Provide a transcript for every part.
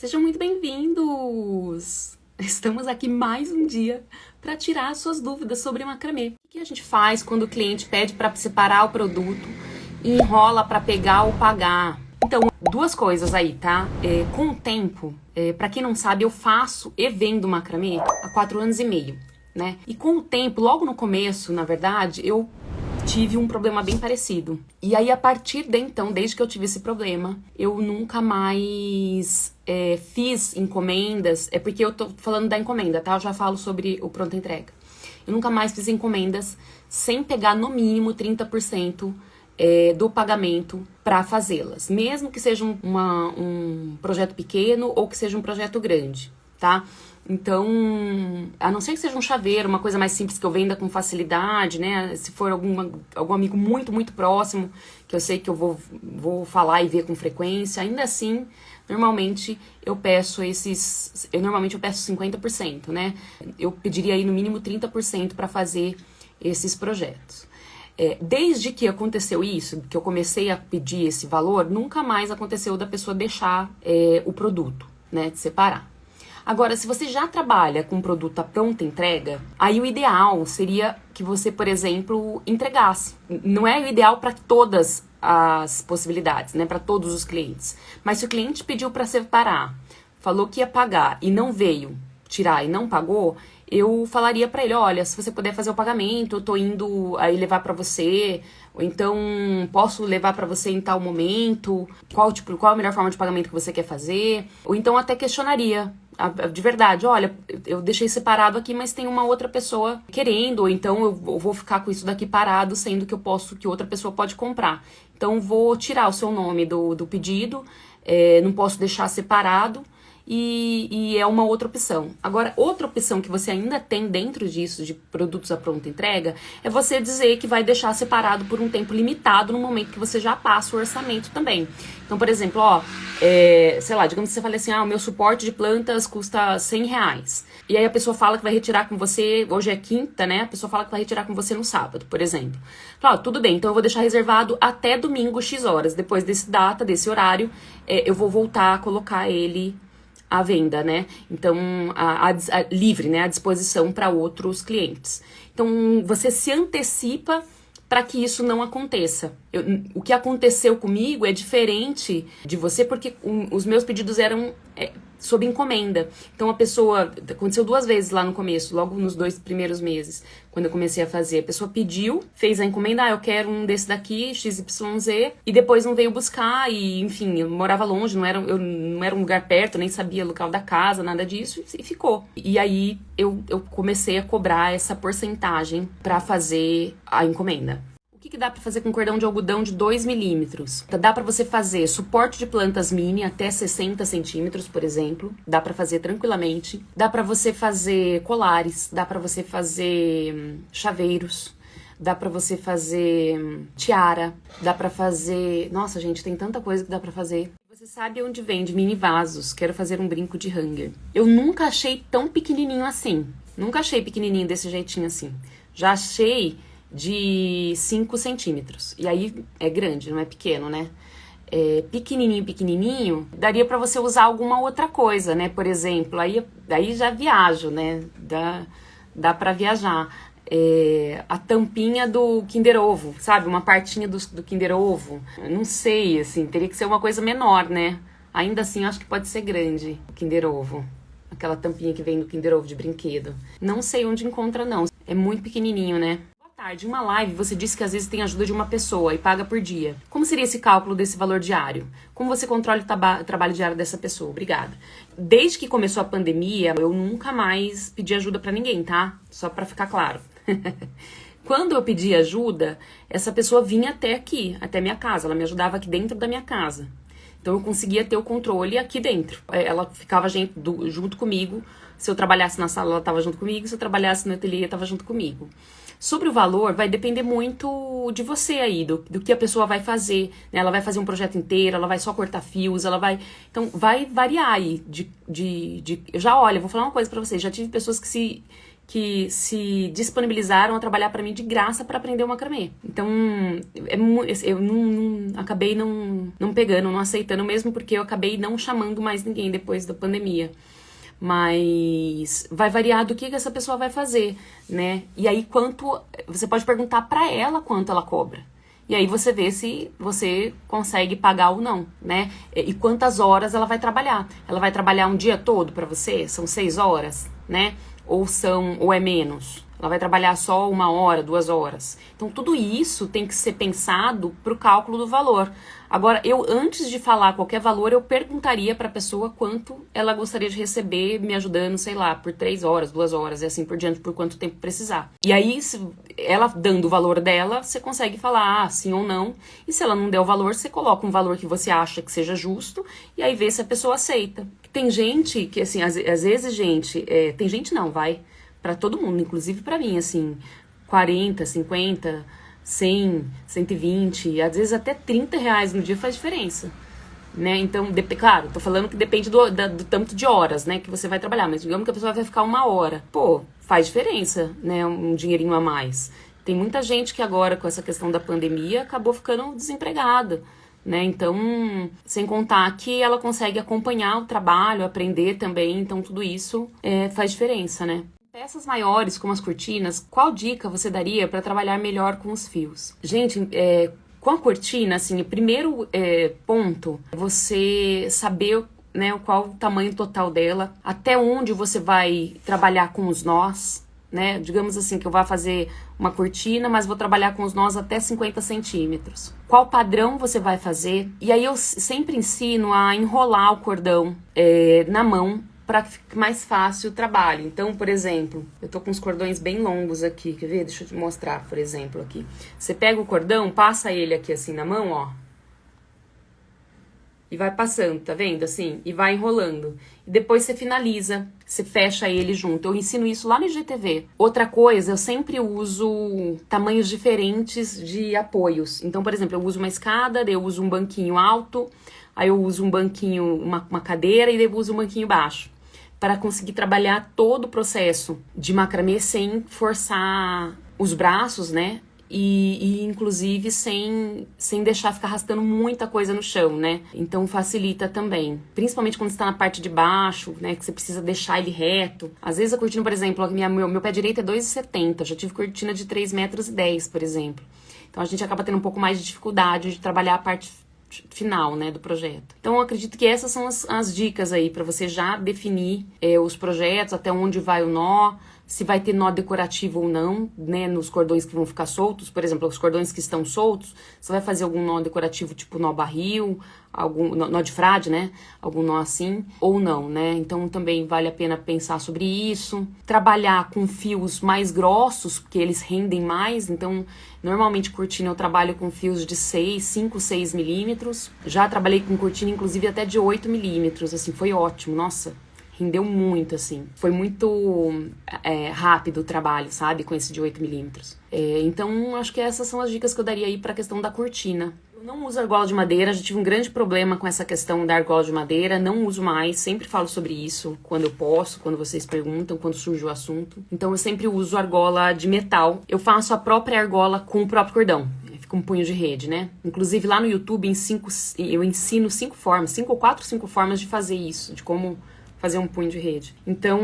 Sejam muito bem-vindos! Estamos aqui mais um dia para tirar suas dúvidas sobre macramê. O que a gente faz quando o cliente pede para separar o produto e enrola para pegar ou pagar? Então, duas coisas aí, tá? Com o tempo, para quem não sabe, eu faço e vendo macramê há 4 anos e meio, né? E com o tempo, logo no começo, na verdade, eu tive um problema bem parecido. E aí, a partir de então, desde que eu tive esse problema, eu nunca mais fiz encomendas. É porque eu tô falando da encomenda, tá? Eu já falo sobre o pronta entrega. Eu nunca mais fiz encomendas sem pegar no mínimo 30% do pagamento para fazê-las. Mesmo que seja um projeto pequeno ou que seja um projeto grande, tá? Então, a não ser que seja um chaveiro, uma coisa mais simples que eu venda com facilidade, né? Se for algum amigo muito, muito próximo, que eu sei que eu vou falar e ver com frequência, ainda assim, normalmente eu peço 50%, né? Eu pediria aí no mínimo 30% para fazer esses projetos. Desde que aconteceu isso, que eu comecei a pedir esse valor, nunca mais aconteceu da pessoa deixar o produto, né? De separar. Agora, se você já trabalha com produto à pronta entrega, aí o ideal seria que você, por exemplo, entregasse. Não é o ideal para todas as possibilidades, né, para todos os clientes. Mas se o cliente pediu para separar, falou que ia pagar e não veio tirar e não pagou, eu falaria para ele, olha, se você puder fazer o pagamento, eu tô indo aí levar para você, ou então posso levar para você em tal momento, qual a melhor forma de pagamento que você quer fazer, ou então até questionaria de verdade, olha, eu deixei separado aqui, mas tem uma outra pessoa querendo, ou então eu vou ficar com isso daqui parado, sendo que outra pessoa pode comprar. Então vou tirar o seu nome do pedido, não posso deixar separado, e é uma outra opção. Agora, outra opção que você ainda tem dentro disso, de produtos à pronta entrega, é você dizer que vai deixar separado por um tempo limitado no momento que você já passa o orçamento também. Então, por exemplo, sei lá, digamos que você fale assim, o meu suporte de plantas custa R$100. E aí a pessoa fala que vai retirar com você, hoje é quinta, né? A pessoa fala que vai retirar com você no sábado, por exemplo. Fala, tudo bem, então eu vou deixar reservado até domingo X horas. Depois desse horário, eu vou voltar a colocar ele à venda, né? Então, livre, né? À disposição para outros clientes. Então, você se antecipa para que isso não aconteça. O que aconteceu comigo é diferente de você, porque os meus pedidos eram sob encomenda. Então, aconteceu 2 vezes lá no começo, logo nos 2 primeiros meses, quando eu comecei a fazer. A pessoa pediu, fez a encomenda, eu quero um desse daqui, XYZ, e depois não veio buscar, e enfim, eu morava longe, não era um lugar perto, nem sabia o local da casa, nada disso, e ficou. E aí, eu comecei a cobrar essa porcentagem para fazer a encomenda. O que dá para fazer com cordão de algodão de 2 milímetros? Dá para você fazer suporte de plantas mini até 60 centímetros, por exemplo. Dá para fazer tranquilamente. Dá para você fazer colares, dá para você fazer chaveiros, dá para você fazer tiara, dá para fazer... Nossa, gente, tem tanta coisa que dá para fazer. Você sabe onde vende mini vasos? Quero fazer um brinco de hanger. Eu nunca achei tão pequenininho assim. Nunca achei pequenininho desse jeitinho assim. Já achei de 5 centímetros. E aí é grande, não é pequeno, né? Pequenininho, daria pra você usar alguma outra coisa, né? Por exemplo, aí já viajo, né? Dá pra viajar. A tampinha do Kinder Ovo, sabe? Uma partinha do Kinder Ovo. Não sei, assim, teria que ser uma coisa menor, né? Ainda assim, acho que pode ser grande o Kinder Ovo. Aquela tampinha que vem do Kinder Ovo de brinquedo. Não sei onde encontra, não. É muito pequenininho, né? De uma live, você disse que às vezes tem ajuda de uma pessoa e paga por dia. Como seria esse cálculo desse valor diário? Como você controla o trabalho diário dessa pessoa? Obrigada. Desde que começou a pandemia, eu nunca mais pedi ajuda pra ninguém, tá? Só pra ficar claro. Quando eu pedi ajuda, essa pessoa vinha até aqui, até minha casa. Ela me ajudava aqui dentro da minha casa. Então eu conseguia ter o controle aqui dentro. Ela ficava junto comigo. Se eu trabalhasse na sala, ela estava junto comigo. Se eu trabalhasse no ateliê, ela estava junto comigo. Sobre o valor, vai depender muito de você aí, do que a pessoa vai fazer, né? Ela vai fazer um projeto inteiro, ela vai só cortar fios, então, vai variar aí. Olha, vou falar uma coisa pra vocês. Já tive pessoas que se disponibilizaram a trabalhar para mim de graça para aprender o macramê. Então, eu acabei não pegando, não aceitando mesmo, porque eu acabei não chamando mais ninguém depois da pandemia. Mas vai variar do que essa pessoa vai fazer, né? E aí você pode perguntar para ela quanto ela cobra. E aí você vê se você consegue pagar ou não, né? E quantas horas ela vai trabalhar. Ela vai trabalhar um dia todo para você? São 6 horas, né? Ou é menos? Ela vai trabalhar só 1 hora, 2 horas. Então, tudo isso tem que ser pensado para o cálculo do valor. Agora, antes de falar qualquer valor, eu perguntaria para a pessoa quanto ela gostaria de receber me ajudando, sei lá, por 3 horas, 2 horas e assim por diante, por quanto tempo precisar. E aí, ela dando o valor dela, você consegue falar sim ou não. E se ela não der o valor, você coloca um valor que você acha que seja justo e aí vê se a pessoa aceita. Tem gente que, assim, às vezes, tem gente não, vai... Pra todo mundo, inclusive pra mim, assim, 40, 50, 100, 120, às vezes até 30 reais no dia faz diferença, né? Então, claro, tô falando que depende do tanto de horas, né, que você vai trabalhar, mas digamos que a pessoa vai ficar 1 hora. Pô, faz diferença, né, um dinheirinho a mais. Tem muita gente que agora, com essa questão da pandemia, acabou ficando desempregada, né? Então, sem contar que ela consegue acompanhar o trabalho, aprender também, então tudo isso faz diferença, né? Peças maiores, como as cortinas, qual dica você daria para trabalhar melhor com os fios? Gente, com a cortina, assim, o primeiro ponto é você saber, né, qual o tamanho total dela, até onde você vai trabalhar com os nós, né? Digamos assim, que eu vou fazer uma cortina, mas vou trabalhar com os nós até 50 centímetros. Qual padrão você vai fazer? E aí eu sempre ensino a enrolar o cordão na mão, para que fique mais fácil o trabalho. Então, por exemplo, eu tô com os cordões bem longos aqui, quer ver? Deixa eu te mostrar, por exemplo, aqui. Você pega o cordão, passa ele aqui assim na mão, ó. E vai passando, tá vendo? Assim, e vai enrolando. E depois você finaliza, você fecha ele junto. Eu ensino isso lá no IGTV. Outra coisa, eu sempre uso tamanhos diferentes de apoios. Então, por exemplo, eu uso uma escada, daí eu uso um banquinho alto, aí eu uso um banquinho, uma cadeira, e daí eu uso um banquinho baixo, para conseguir trabalhar todo o processo de macramê sem forçar os braços, né? E inclusive sem deixar ficar arrastando muita coisa no chão, né? Então facilita também. Principalmente quando você tá na parte de baixo, né? Que você precisa deixar ele reto. Às vezes a cortina, por exemplo, meu pé direito é 2,70. Já tive cortina de 3,10 metros, por exemplo. Então a gente acaba tendo um pouco mais de dificuldade de trabalhar a parte final, né, do projeto. Então eu acredito que essas são as dicas aí para você já definir os projetos, até onde vai o nó, se vai ter nó decorativo ou não, né, nos cordões que vão ficar soltos. Por exemplo, os cordões que estão soltos, você vai fazer algum nó decorativo, tipo nó barril, algum nó de frade, né, algum nó assim, ou não, né. Então também vale a pena pensar sobre isso. Trabalhar com fios mais grossos, porque eles rendem mais. Então normalmente cortina eu trabalho com fios de 5, 6 milímetros. Já trabalhei com cortina inclusive até de 8 milímetros, assim, foi ótimo, nossa. Rendeu muito, assim. Foi muito rápido o trabalho, sabe? Com esse de 8 milímetros. Então, acho que essas são as dicas que eu daria aí pra questão da cortina. Eu não uso argola de madeira, já tive um grande problema com essa questão da argola de madeira. Não uso mais, sempre falo sobre isso quando eu posso, quando vocês perguntam, quando surge o assunto. Então, eu sempre uso argola de metal. Eu faço a própria argola com o próprio cordão. Fica um punho de rede, né? Inclusive, lá no YouTube, eu ensino 5 formas, 5 formas de fazer isso, de como fazer um punho de rede. Então,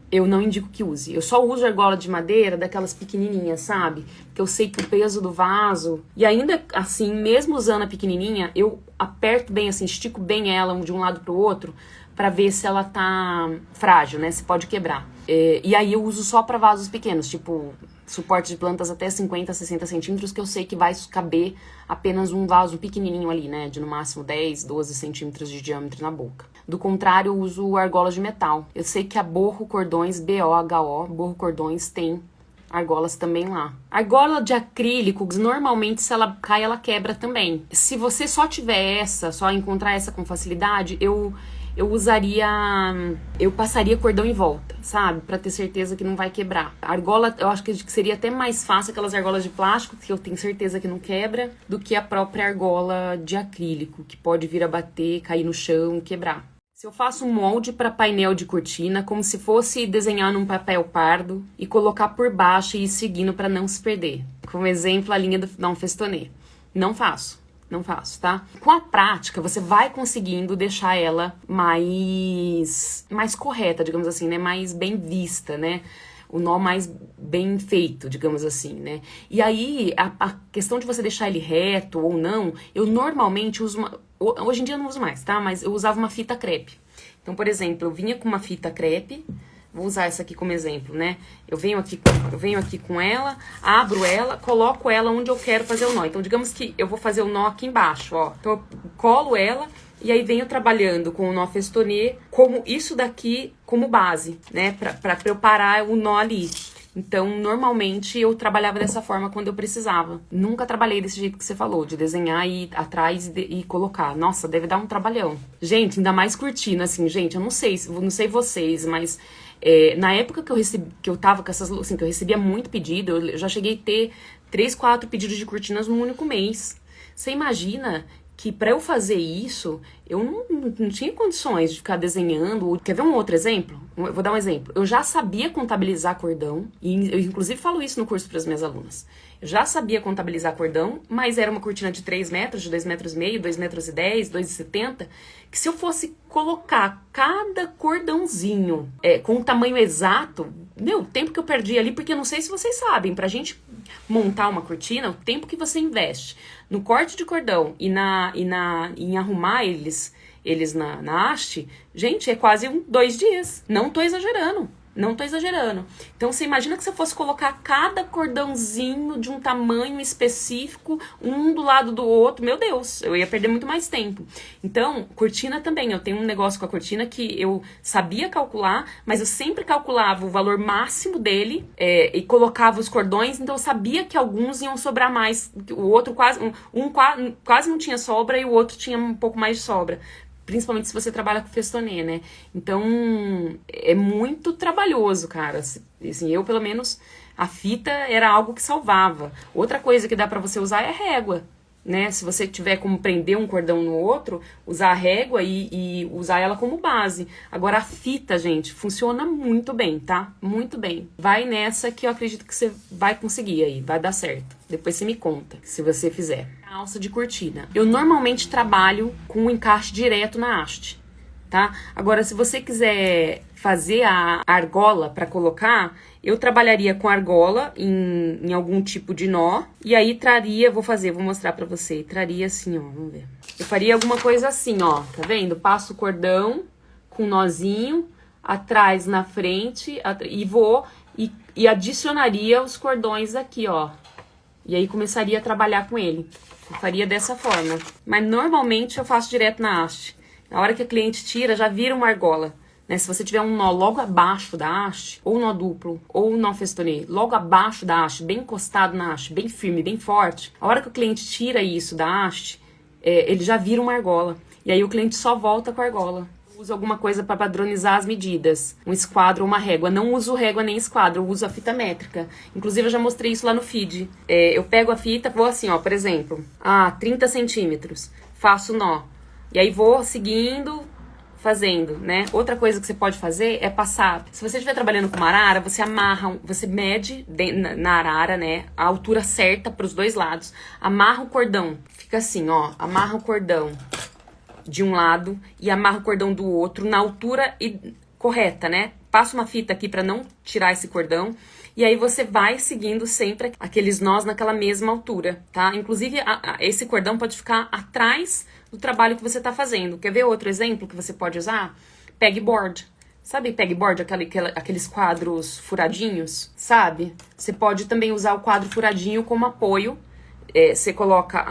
eu não indico que use. Eu só uso argola de madeira daquelas pequenininhas, sabe? Que eu sei que o peso do vaso... E ainda assim, mesmo usando a pequenininha, eu aperto bem assim, estico bem ela de um lado pro outro, pra ver se ela tá frágil, né? Se pode quebrar. E aí eu uso só pra vasos pequenos, tipo suporte de plantas até 50, 60 centímetros, que eu sei que vai caber apenas um vaso pequenininho ali, né? De no máximo 10, 12 centímetros de diâmetro na boca. Do contrário, eu uso argola de metal. Eu sei que a Borro Cordões, BOHO, Borro Cordões, tem argolas também lá. Argola de acrílico, normalmente se ela cai, ela quebra também. Se você só tiver só encontrar essa com facilidade, eu passaria cordão em volta, sabe? Pra ter certeza que não vai quebrar. A argola, eu acho que seria até mais fácil aquelas argolas de plástico, que eu tenho certeza que não quebra, do que a própria argola de acrílico, que pode vir a bater, cair no chão e quebrar. Se eu faço um molde para painel de cortina, como se fosse desenhar num papel pardo e colocar por baixo e ir seguindo para não se perder. Como exemplo, a linha do Não Festonê. Não faço, tá? Com a prática, você vai conseguindo deixar ela mais correta, digamos assim, né? Mais bem vista, né? O nó mais bem feito, digamos assim, né? E aí, a questão de você deixar ele reto ou não, eu normalmente uso hoje em dia eu não uso mais, tá? Mas eu usava uma fita crepe. Então, por exemplo, eu vinha com uma fita crepe, vou usar essa aqui como exemplo, né? Eu venho aqui com ela, abro ela, coloco ela onde eu quero fazer o nó. Então, digamos que eu vou fazer o nó aqui embaixo, ó. Então, eu colo ela e aí venho trabalhando com o nó festonê, como isso daqui como base, né? Pra eu parar o nó ali. Então, normalmente, eu trabalhava dessa forma quando eu precisava. Nunca trabalhei desse jeito que você falou, de desenhar e ir atrás e colocar. Nossa, deve dar um trabalhão. Gente, ainda mais cortina, assim, gente, eu não sei vocês, mas na época que eu tava com essas, assim, que eu recebia muito pedido, eu já cheguei a ter 3, 4 pedidos de cortinas num único mês. Você imagina que para eu fazer isso, eu não tinha condições de ficar desenhando. Quer ver um outro exemplo? Eu vou dar um exemplo. Eu já sabia contabilizar cordão, e eu inclusive falo isso no curso para as minhas alunas. Eu já sabia contabilizar cordão, mas era uma cortina de 3 metros, de 2,5 metros, 2,10 metros, 2,70, que se eu fosse colocar cada cordãozinho com o tamanho exato, meu, o tempo que eu perdi ali, porque eu não sei se vocês sabem, pra gente montar uma cortina, o tempo que você investe no corte de cordão e em arrumar eles na haste, gente, é quase 2 dias. Não tô exagerando. Então, você imagina que você fosse colocar cada cordãozinho de um tamanho específico, um do lado do outro. Meu Deus, eu ia perder muito mais tempo. Então, cortina também. Eu tenho um negócio com a cortina que eu sabia calcular, mas eu sempre calculava o valor máximo dele e colocava os cordões. Então, eu sabia que alguns iam sobrar mais. O outro quase não tinha sobra e o outro tinha um pouco mais de sobra. Principalmente se você trabalha com festonê, né? Então, é muito trabalhoso, cara. Assim, eu, pelo menos, a fita era algo que salvava. Outra coisa que dá pra você usar é régua, né? Se você tiver como prender um cordão no outro, usar a régua e usar ela como base. Agora, a fita, gente, funciona muito bem, tá? Muito bem. Vai nessa que eu acredito que você vai conseguir aí, vai dar certo. Depois você me conta, se você fizer. A alça de cortina. Eu normalmente trabalho com um encaixe direto na haste, tá? Agora, se você quiser fazer a argola para colocar, eu trabalharia com argola em algum tipo de nó, e aí vou mostrar pra você, traria assim, ó, vamos ver. Eu faria alguma coisa assim, ó, tá vendo? Passo o cordão com um nozinho, atrás, na frente, e adicionaria os cordões aqui, ó. E aí começaria a trabalhar com ele. Eu faria dessa forma. Mas normalmente eu faço direto na haste. Na hora que a cliente tira, já vira uma argola. Né? Se você tiver um nó logo abaixo da haste, ou nó duplo, ou nó festonê, logo abaixo da haste, bem encostado na haste, bem firme, bem forte, a hora que o cliente tira isso da haste, ele já vira uma argola. E aí o cliente só volta com a argola. Uso alguma coisa para padronizar as medidas, um esquadro ou uma régua. Não uso régua nem esquadro, eu uso a fita métrica. Inclusive, eu já mostrei isso lá no feed. Eu pego a fita, vou assim, ó, por exemplo, 30 centímetros, faço nó. E aí vou seguindo, fazendo, né? Outra coisa que você pode fazer é passar. Se você estiver trabalhando com uma arara, você amarra, você mede na arara, né? A altura certa para os dois lados. Amarra o cordão. Fica assim, ó, amarra o cordão de um lado e amarra o cordão do outro na altura correta, né? Passa uma fita aqui para não tirar esse cordão e aí você vai seguindo sempre aqueles nós naquela mesma altura, tá? Inclusive, esse cordão pode ficar atrás do trabalho que você tá fazendo. Quer ver outro exemplo que você pode usar? Pegboard. Sabe pegboard, aqueles quadros furadinhos, sabe? Você pode também usar o quadro furadinho como apoio. Você coloca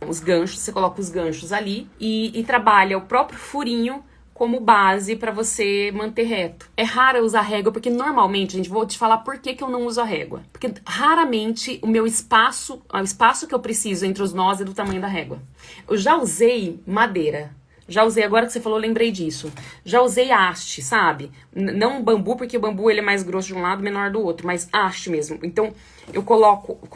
os ganchos ali e trabalha o próprio furinho como base para você manter reto. É raro eu usar régua, porque normalmente, gente, vou te falar por que eu não uso a régua. Porque raramente o espaço que eu preciso entre os nós é do tamanho da régua. Eu já usei madeira. Já usei, agora que você falou, eu lembrei disso. Já usei haste, sabe? Não bambu, porque o bambu ele é mais grosso de um lado, menor do outro, mas haste mesmo. Então, eu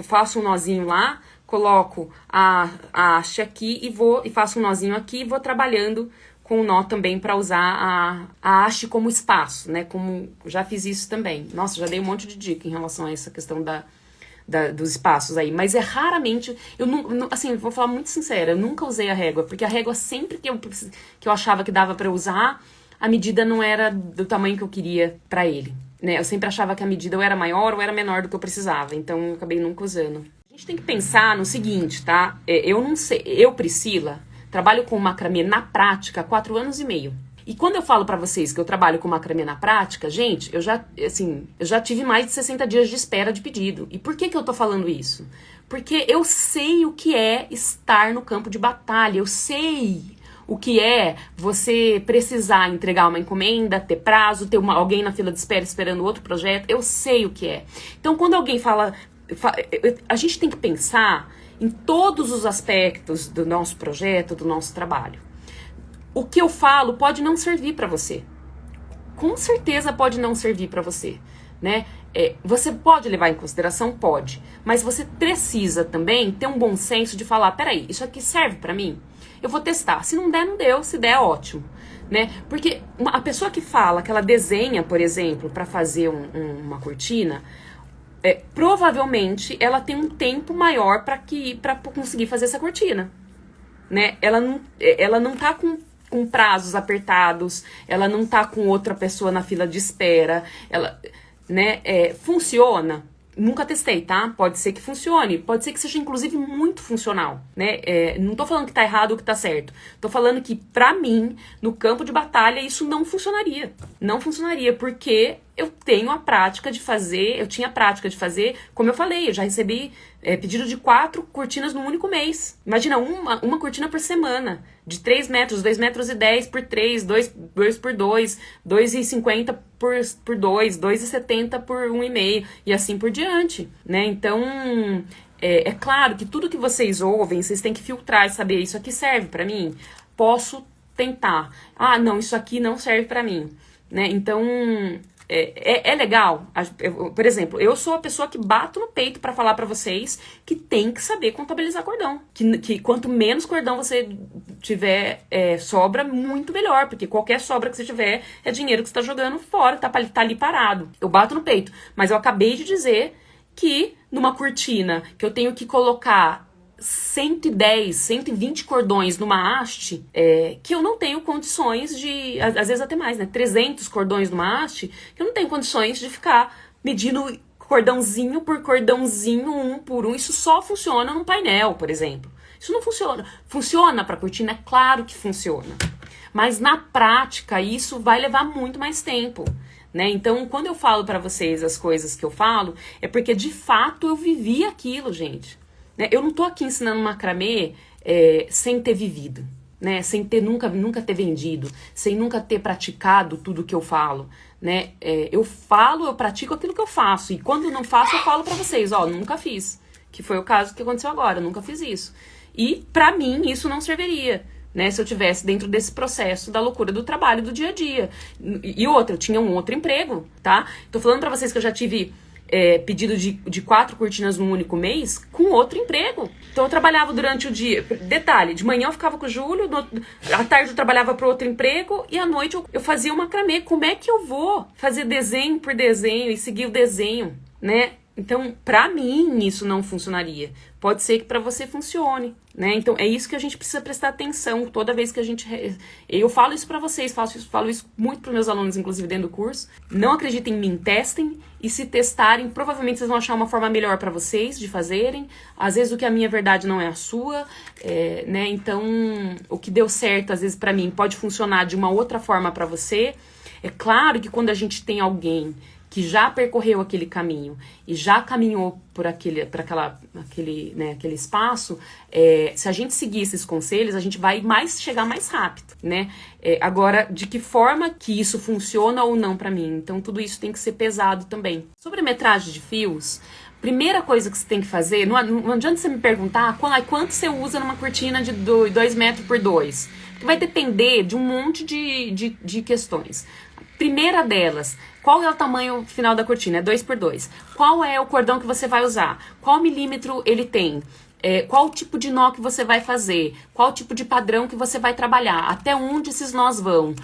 faço um nozinho lá, coloco a haste aqui e faço um nozinho aqui e vou trabalhando com o nó também para usar a haste como espaço, né? Como já fiz isso também. Nossa, já dei um monte de dica em relação a essa questão dos espaços aí, mas é raramente, eu não, assim, vou falar muito sincera, eu nunca usei a régua, porque a régua sempre que eu achava que dava pra usar, a medida não era do tamanho que eu queria pra ele, né? Eu sempre achava que a medida ou era maior ou era menor do que eu precisava, então eu acabei nunca usando. A gente tem que pensar no seguinte, tá? Eu não sei, Priscila, trabalho com macramê na prática há 4 anos e meio. E quando eu falo pra vocês que eu trabalho com macramê na prática, gente, eu já tive mais de 60 dias de espera de pedido. E por que eu tô falando isso? Porque eu sei o que é estar no campo de batalha, eu sei o que é você precisar entregar uma encomenda, ter prazo, ter alguém na fila de espera esperando outro projeto, eu sei o que é. Então, quando alguém fala, a gente tem que pensar em todos os aspectos do nosso projeto, do nosso trabalho. O que eu falo pode não servir para você. Com certeza pode não servir para você, né? Você pode levar em consideração? Pode. Mas você precisa também ter um bom senso de falar, peraí, isso aqui serve para mim? Eu vou testar. Se não der, não deu. Se der, ótimo. Né? Porque a pessoa que fala, que ela desenha, por exemplo, para fazer uma cortina, provavelmente ela tem um tempo maior para conseguir fazer essa cortina. Né? Ela não tá com prazos apertados, ela não tá com outra pessoa na fila de espera, né, funciona. Nunca testei, tá? Pode ser que funcione, pode ser que seja inclusive muito funcional, né? Não tô falando que tá errado ou que tá certo, tô falando que pra mim, no campo de batalha, isso não funcionaria. Não funcionaria, porque eu tinha prática de fazer, como eu falei, eu já recebi pedido de 4 cortinas num único mês. Imagina, uma cortina por semana, de 3 metros, 2,10 metros por 3, 2 por 2, 2,50 por 2, 2,70 por 1,5 e assim por diante, né? Então, é claro que tudo que vocês ouvem, vocês têm que filtrar e saber, isso aqui serve pra mim? Posso tentar. Ah, não, isso aqui não serve pra mim, né? Então, é legal. Por exemplo, eu sou a pessoa que bato no peito pra falar pra vocês que tem que saber contabilizar cordão. Que quanto menos cordão você tiver sobra, muito melhor. Porque qualquer sobra que você tiver é dinheiro que você tá jogando fora, tá ali parado. Eu bato no peito. Mas eu acabei de dizer que numa cortina que eu tenho que colocar 110, 120 cordões numa haste, que eu não tenho condições de, às vezes até mais, né? 300 cordões numa haste, que eu não tenho condições de ficar medindo cordãozinho por cordãozinho, um por um. Isso só funciona num painel, por exemplo. Isso não funciona. Funciona para cortina? É claro que funciona. Mas na prática, isso vai levar muito mais tempo. Né? Então, quando eu falo para vocês as coisas que eu falo, é porque de fato eu vivi aquilo, gente. Eu não tô aqui ensinando macramê sem ter vivido, né? Sem ter nunca ter vendido, sem nunca ter praticado tudo que eu falo, né? Eu pratico aquilo que eu faço, e quando não faço eu falo pra vocês, nunca fiz, que foi o caso que aconteceu agora, eu nunca fiz isso. E pra mim isso não serviria, né? Se eu tivesse dentro desse processo da loucura do trabalho do dia a dia. E outra, eu tinha um outro emprego, tá? Tô falando pra vocês que eu já tive pedido de 4 cortinas num único mês com outro emprego. Então eu trabalhava durante o dia, detalhe, de manhã eu ficava com o Júlio, à tarde eu trabalhava para outro emprego e à noite eu fazia o macramê. Como é que eu vou fazer desenho por desenho e seguir o desenho, né? Então, pra mim, isso não funcionaria. Pode ser que pra você funcione, né? Então, é isso que a gente precisa prestar atenção toda vez que a gente... Eu falo isso pra vocês, falo isso muito pros meus alunos, inclusive dentro do curso. Não acreditem em mim, testem. E se testarem, provavelmente vocês vão achar uma forma melhor pra vocês de fazerem. Às vezes, o que é a minha verdade não é a sua, né? Então, o que deu certo, às vezes, pra mim, pode funcionar de uma outra forma pra você. É claro que quando a gente tem alguém que já percorreu aquele caminho e já caminhou por aquele espaço, se a gente seguir esses conselhos, a gente vai chegar mais rápido, né? Agora, de que forma que isso funciona ou não pra mim? Então, tudo isso tem que ser pesado também. Sobre metragem de fios, primeira coisa que você tem que fazer, não adianta você me perguntar quanto você usa numa cortina de 2 metros por 2. Vai depender de um monte de questões. Primeira delas, qual é o tamanho final da cortina? É 2 por 2. Qual é o cordão que você vai usar? Qual milímetro ele tem? qual tipo de nó que você vai fazer, qual tipo de padrão que você vai trabalhar, até onde esses nós vão,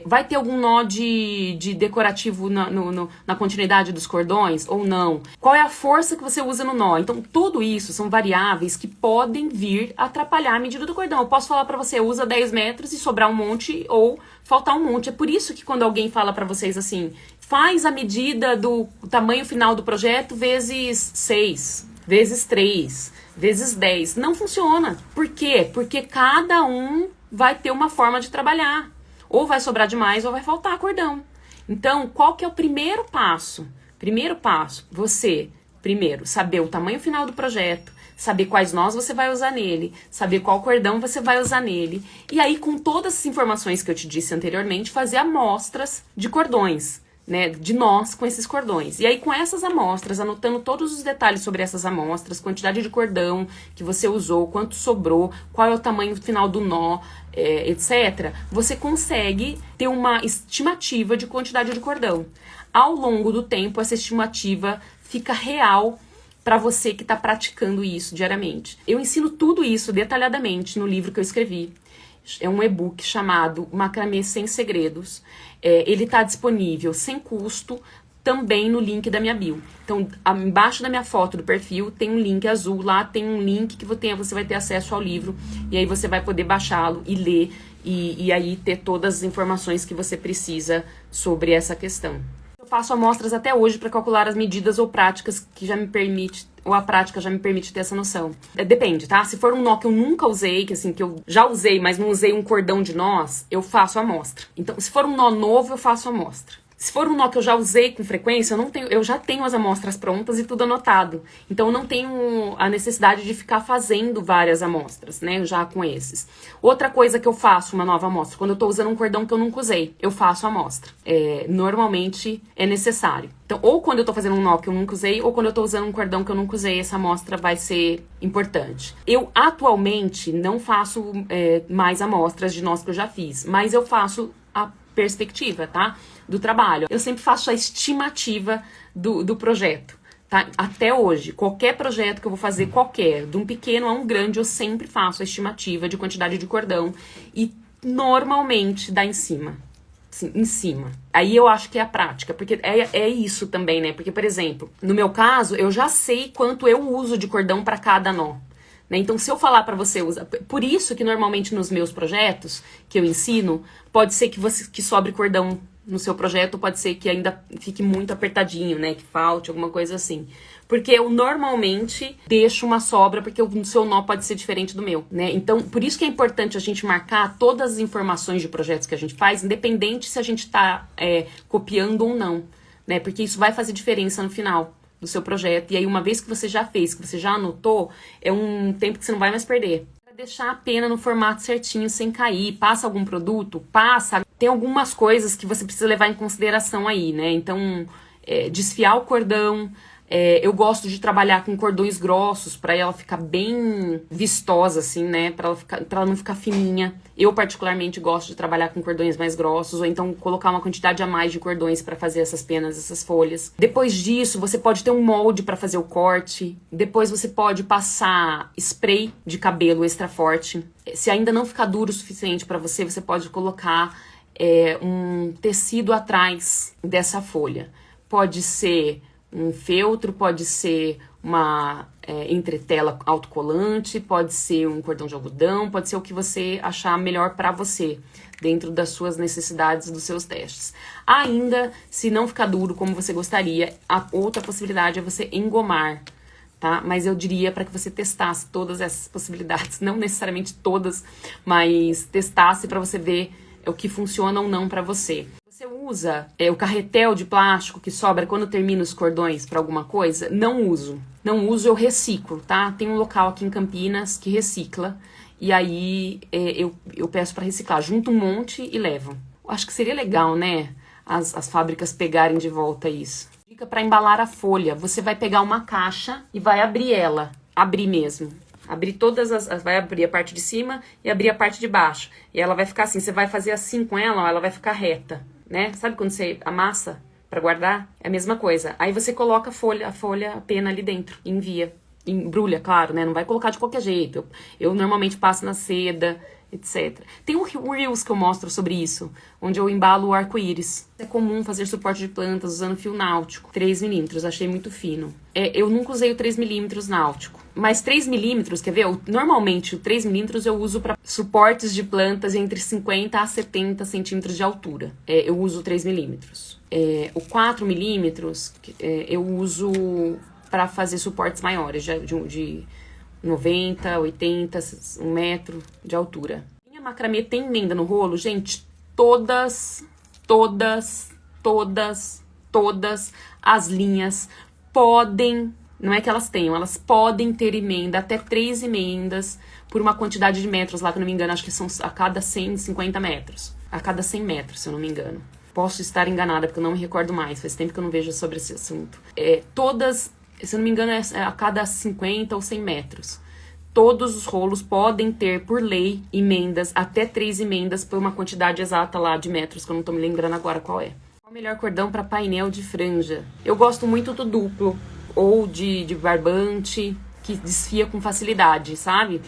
vai ter algum nó de decorativo na continuidade dos cordões ou não, qual é a força que você usa no nó. Então tudo isso são variáveis que podem vir atrapalhar a medida do cordão. Eu posso falar para você, usa 10 metros e sobrar um monte ou faltar um monte. É por isso que quando alguém fala para vocês assim, faz a medida do tamanho final do projeto vezes 6, vezes 3, vezes 10. Não funciona. Por quê? Porque cada um vai ter uma forma de trabalhar. Ou vai sobrar demais ou vai faltar cordão. Então, qual que é o primeiro passo? Primeiro passo, você, primeiro, saber o tamanho final do projeto, saber quais nós você vai usar nele, saber qual cordão você vai usar nele. E aí, com todas as informações que eu te disse anteriormente, fazer amostras de cordões, né, de nós com esses cordões. E aí, com essas amostras, anotando todos os detalhes sobre essas amostras, quantidade de cordão que você usou, quanto sobrou, qual é o tamanho final do nó, etc., você consegue ter uma estimativa de quantidade de cordão. Ao longo do tempo, essa estimativa fica real para você que está praticando isso diariamente. Eu ensino tudo isso detalhadamente no livro que eu escrevi. É um e-book chamado Macramê Sem Segredos. Ele está disponível sem custo também no link da minha bio. Então, embaixo da minha foto do perfil tem um link azul, lá tem um link que você vai ter acesso ao livro, e aí você vai poder baixá-lo e ler, e aí ter todas as informações que você precisa sobre essa questão. Eu faço amostras até hoje para calcular as medidas ou práticas que já me permite, ou a prática já me permite ter essa noção. Depende, tá? Se for um nó que eu nunca usei, que assim, que eu já usei, mas não usei um cordão de nós, eu faço amostra. Então, se for um nó novo, eu faço amostra. Se for um nó que eu já usei com frequência, eu já tenho as amostras prontas e tudo anotado. Então, eu não tenho a necessidade de ficar fazendo várias amostras, né, já com esses. Outra coisa que eu faço, uma nova amostra, quando eu tô usando um cordão que eu nunca usei, eu faço amostra. Normalmente é necessário. Então, ou quando eu tô fazendo um nó que eu nunca usei, ou quando eu tô usando um cordão que eu nunca usei, essa amostra vai ser importante. Eu, atualmente, não faço mais amostras de nós que eu já fiz, mas eu faço a perspectiva, tá? Do trabalho. Eu sempre faço a estimativa do projeto, tá? Até hoje, qualquer projeto que eu vou fazer, de um pequeno a um grande, eu sempre faço a estimativa de quantidade de cordão e normalmente dá em cima. Sim, em cima. Aí eu acho que é a prática, porque é isso também, né? Porque, por exemplo, no meu caso, eu já sei quanto eu uso de cordão para cada nó. Então, se eu falar para você, por isso que normalmente nos meus projetos que eu ensino, pode ser que sobre cordão no seu projeto, pode ser que ainda fique muito apertadinho, né? Que falte alguma coisa assim. Porque eu normalmente deixo uma sobra, porque o seu nó pode ser diferente do meu, né? Então, por isso que é importante a gente marcar todas as informações de projetos que a gente faz, independente se a gente tá copiando ou não, né? Porque isso vai fazer diferença no final do seu projeto. E aí, uma vez que você já fez, que você já anotou, é um tempo que você não vai mais perder. Para deixar a pena no formato certinho, sem cair, passa algum produto? Passa. Tem algumas coisas que você precisa levar em consideração aí, né? Então, desfiar o cordão. Eu gosto de trabalhar com cordões grossos, para ela ficar bem vistosa, assim, né? Pra ela não ficar fininha. Eu, particularmente, gosto de trabalhar com cordões mais grossos, ou então colocar uma quantidade a mais de cordões para fazer essas penas, essas folhas. Depois disso, você pode ter um molde para fazer o corte. Depois você pode passar spray de cabelo extra forte. Se ainda não ficar duro o suficiente para você, você pode colocar um tecido atrás dessa folha. Pode ser um feltro, pode ser uma entretela autocolante, pode ser um cordão de algodão, pode ser o que você achar melhor para você, dentro das suas necessidades, dos seus testes. Ainda, se não ficar duro como você gostaria, a outra possibilidade é você engomar, tá? Mas eu diria para que você testasse todas essas possibilidades, não necessariamente todas, mas testasse para você ver o que funciona ou não para você. Você usa o carretel de plástico que sobra quando termina os cordões para alguma coisa? Não uso. Não uso, eu reciclo, tá? Tem um local aqui em Campinas que recicla. E aí eu peço para reciclar. Junto um monte e levo. Acho que seria legal, né? As fábricas pegarem de volta isso. Dica para embalar a folha. Você vai pegar uma caixa e vai abrir ela. Abrir mesmo. Abrir vai abrir a parte de cima e abrir a parte de baixo. E ela vai ficar assim, você vai fazer assim com ela, ó, ela vai ficar reta, né? Sabe quando você amassa para guardar? É a mesma coisa. Aí você coloca a pena ali dentro e envia. embrulha, claro, né? Não vai colocar de qualquer jeito. Eu normalmente passo na seda, etc. Tem um Reels que eu mostro sobre isso, onde eu embalo o arco-íris. É comum fazer suporte de plantas usando fio náutico, 3 milímetros, achei muito fino. Eu nunca usei o 3 milímetros náutico, mas 3 milímetros, quer ver? Normalmente o 3 milímetros eu uso para suportes de plantas entre 50 a 70 centímetros de altura. Eu uso 3 milímetros. O 4 milímetros eu uso para fazer suportes maiores, de 90, 80, 1 metro de altura. Minha macramê tem emenda no rolo? Gente, todas as linhas podem, não é que elas tenham, elas podem ter emenda, até 3 emendas por uma quantidade de metros lá, que eu não me engano, acho que são a cada 150 metros. A cada 100 metros, se eu não me engano. Posso estar enganada, porque eu não me recordo mais, faz tempo que eu não vejo sobre esse assunto. Todas, se eu não me engano, é a cada 50 ou 100 metros. Todos os rolos podem ter, por lei, emendas, até 3 emendas por uma quantidade exata lá de metros, que eu não tô me lembrando agora qual é. Qual o melhor cordão para painel de franja? Eu gosto muito do duplo, ou de barbante, que desfia com facilidade, sabe?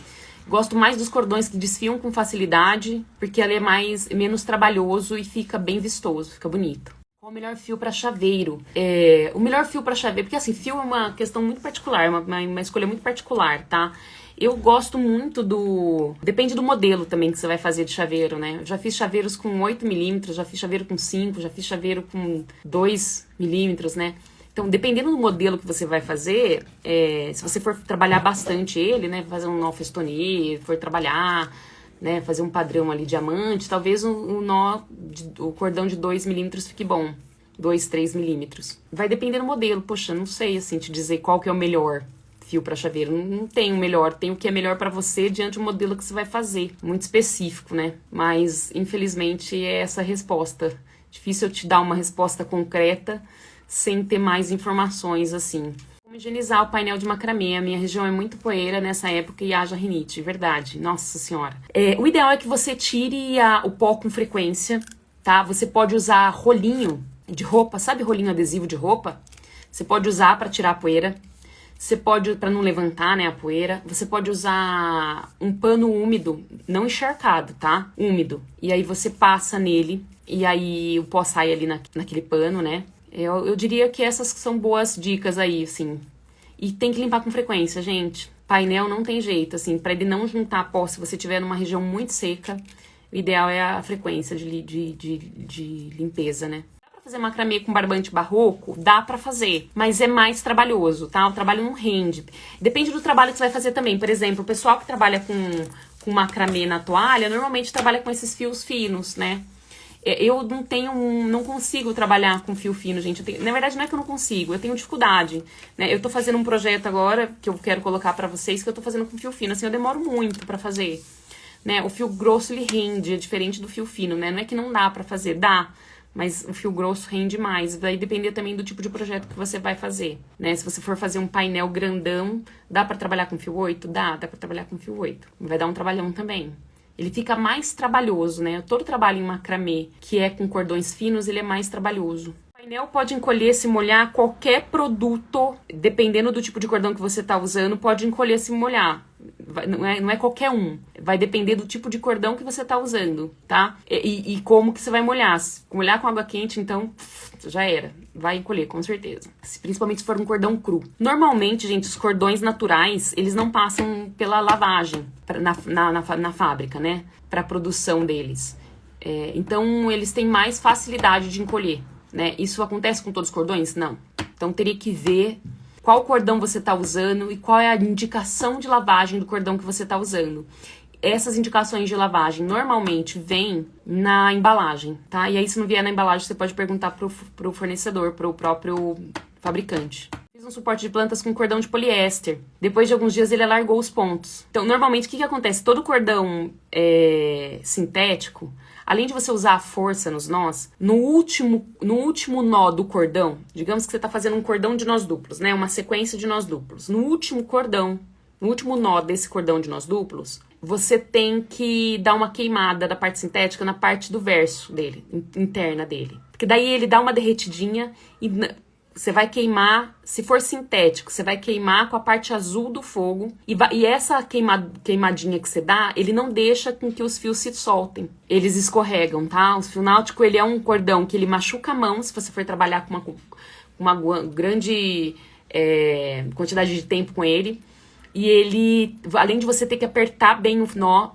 Gosto mais dos cordões que desfiam com facilidade, porque ele é menos trabalhoso e fica bem vistoso, fica bonito. Qual o melhor fio para chaveiro? O melhor fio para chaveiro, porque assim, fio é uma questão muito particular, uma escolha muito particular, tá? Eu gosto muito depende do modelo também que você vai fazer de chaveiro, né? Eu já fiz chaveiros com 8 milímetros, já fiz chaveiro com 5, já fiz chaveiro com 2 milímetros, né? Então, dependendo do modelo que você vai fazer, se você for trabalhar bastante ele, né? Fazer um nó festonet, for trabalhar, né? Fazer um padrão ali diamante, talvez o cordão de 2 milímetros fique bom. 2, 3 milímetros. Vai depender do modelo. Poxa, não sei, assim, te dizer qual que é o melhor fio para chaveiro. Não tem o melhor, tem o que é melhor para você diante do modelo que você vai fazer. Muito específico, né? Mas, infelizmente, é essa a resposta. Difícil eu te dar uma resposta concreta sem ter mais informações, assim. Como higienizar o painel de macramê? A minha região é muito poeira nessa época e haja rinite, verdade. Nossa senhora. O ideal é que você tire o pó com frequência, tá? Você pode usar rolinho de roupa, sabe rolinho adesivo de roupa? Você pode usar para tirar a poeira. Você pode, para não levantar, né, a poeira, você pode usar um pano úmido, não encharcado, tá? Úmido. E aí você passa nele, e aí o pó sai ali naquele pano, né? Eu diria que essas são boas dicas aí, assim. E tem que limpar com frequência, gente. Painel não tem jeito, assim, para ele não juntar pó, se você tiver numa região muito seca, o ideal é a frequência de limpeza, né? Fazer macramê com barbante barroco, dá pra fazer, mas é mais trabalhoso, tá? O trabalho não rende. Depende do trabalho que você vai fazer também. Por exemplo, o pessoal que trabalha com macramê na toalha, normalmente trabalha com esses fios finos, né? Eu não consigo trabalhar com fio fino, gente. Na verdade, não é que eu não consigo, eu tenho dificuldade, né? Eu tô fazendo um projeto agora, que eu quero colocar pra vocês, que eu tô fazendo com fio fino. Assim, eu demoro muito pra fazer, né? O fio grosso, ele rende, é diferente do fio fino, né? Não é que não dá pra fazer, dá. Mas o fio grosso rende mais. Vai depender também do tipo de projeto que você vai fazer, né? Se você for fazer um painel grandão, dá pra trabalhar com fio 8? Dá pra trabalhar com fio 8. Vai dar um trabalhão também. Ele fica mais trabalhoso, né? Todo trabalho em macramê, que é com cordões finos, ele é mais trabalhoso. O painel pode encolher, se molhar, qualquer produto, dependendo do tipo de cordão que você tá usando, pode encolher, se molhar. Não é qualquer um. Vai depender do tipo de cordão que você tá usando, tá? E como que você vai molhar. Se molhar com água quente, então, já era. Vai encolher, com certeza. Principalmente se for um cordão cru. Normalmente, gente, os cordões naturais, eles não passam pela lavagem na fábrica, né? Pra produção deles. Então, eles têm mais facilidade de encolher, né? Isso acontece com todos os cordões? Não. Então, teria que ver qual cordão você está usando e qual é a indicação de lavagem do cordão que você está usando. Essas indicações de lavagem normalmente vêm na embalagem, tá? E aí, se não vier na embalagem, você pode perguntar pro fornecedor, pro próprio fabricante. Fiz um suporte de plantas com cordão de poliéster. Depois de alguns dias, ele alargou os pontos. Então, normalmente, o que acontece? Todo cordão sintético, além de você usar a força nos nós, no último nó do cordão, digamos que você está fazendo um cordão de nós duplos, né? Uma sequência de nós duplos. No último nó desse cordão de nós duplos, você tem que dar uma queimada da parte sintética na parte do verso dele, interna dele. Porque daí ele dá uma derretidinha e você vai queimar, se for sintético, você vai queimar com a parte azul do fogo. E essa queimadinha que você dá, ele não deixa com que os fios se soltem. Eles escorregam, tá? O fio náutico, ele é um cordão que ele machuca a mão se você for trabalhar com uma grande quantidade de tempo com ele. E ele, além de você ter que apertar bem o nó,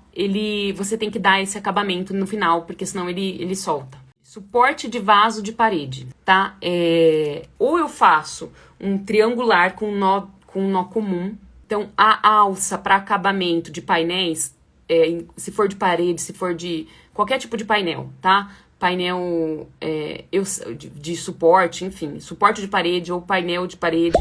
você tem que dar esse acabamento no final, porque senão ele solta. Suporte de vaso de parede, tá? Ou eu faço um triangular com um nó comum. Então, a alça para acabamento de painéis, se for de parede, se for de qualquer tipo de painel, tá? Painel de suporte, enfim, suporte de parede ou painel de parede.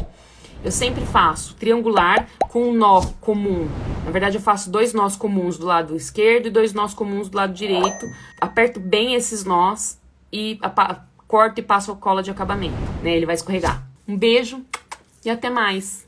Eu sempre faço triangular com um nó comum. Na verdade, eu faço 2 nós comuns do lado esquerdo e 2 nós comuns do lado direito. Aperto bem esses nós e corto e passo a cola de acabamento, né? Ele vai escorregar. Um beijo e até mais!